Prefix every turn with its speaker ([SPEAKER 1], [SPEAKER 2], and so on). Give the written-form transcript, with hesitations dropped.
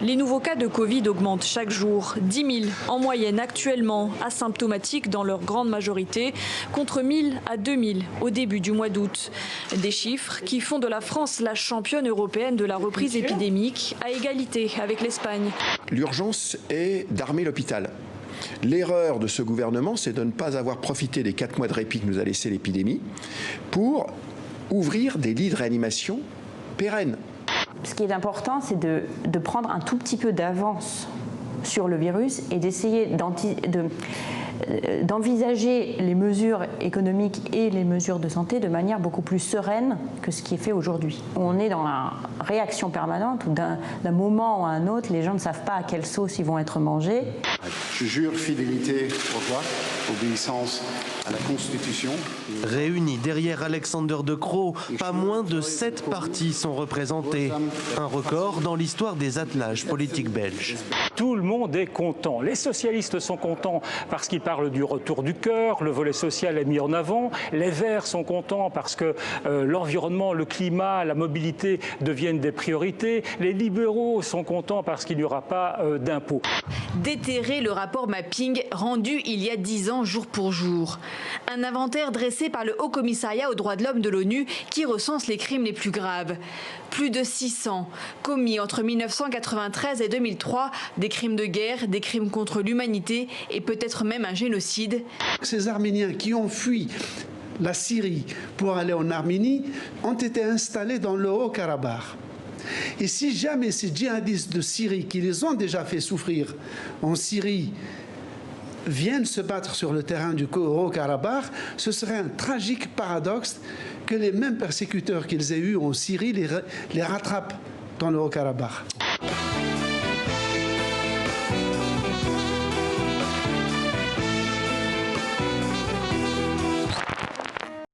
[SPEAKER 1] Les nouveaux cas de Covid augmentent chaque jour. 10 000 en moyenne actuellement, asymptomatiques dans leur grande majorité, contre 1 000 à 2 000 au début du mois d'août. Des chiffres qui font de la France la championne européenne de la reprise épidémique, à égalité avec l'Espagne.
[SPEAKER 2] L'urgence est d'armer l'hôpital. L'erreur de ce gouvernement, c'est de ne pas avoir profité des 4 mois de répit que nous a laissé l'épidémie pour ouvrir des lits de réanimation pérennes.
[SPEAKER 3] Ce qui est important, c'est de prendre un tout petit peu d'avance sur le virus et d'essayer d'envisager les mesures économiques et les mesures de santé de manière beaucoup plus sereine que ce qui est fait aujourd'hui. On est dans la réaction permanente où d'un moment à un autre, les gens ne savent pas à quelle sauce ils vont être mangés.
[SPEAKER 4] Je jure fidélité au roi, obéissance à la Constitution.
[SPEAKER 5] Réunis derrière Alexander De Croo, pas moins de 7 partis sont représentés. Un record dans l'histoire des attelages politiques belges.
[SPEAKER 6] Tout le monde est content. Les socialistes sont contents parce qu'ils parlent du retour du cœur, le volet social est mis en avant. Les Verts sont contents parce que l'environnement, le climat, la mobilité deviennent des priorités. Les libéraux sont contents parce qu'il n'y aura pas d'impôts.
[SPEAKER 1] Déterrer le rapport mapping rendu il y a 10 ans jour pour jour. Un inventaire dressé par le Haut Commissariat aux droits de l'homme de l'ONU qui recense les crimes les plus graves. Plus de 600 commis entre 1993 et 2003, des crimes de guerre, des crimes contre l'humanité et peut-être même un génocide.
[SPEAKER 7] Ces Arméniens qui ont fui la Syrie pour aller en Arménie ont été installés dans le Haut-Karabakh. Et si jamais ces djihadistes de Syrie qui les ont déjà fait souffrir en Syrie viennent se battre sur le terrain du Haut-Karabakh, ce serait un tragique paradoxe que les mêmes persécuteurs qu'ils aient eus en Syrie les rattrapent dans le Haut-Karabakh.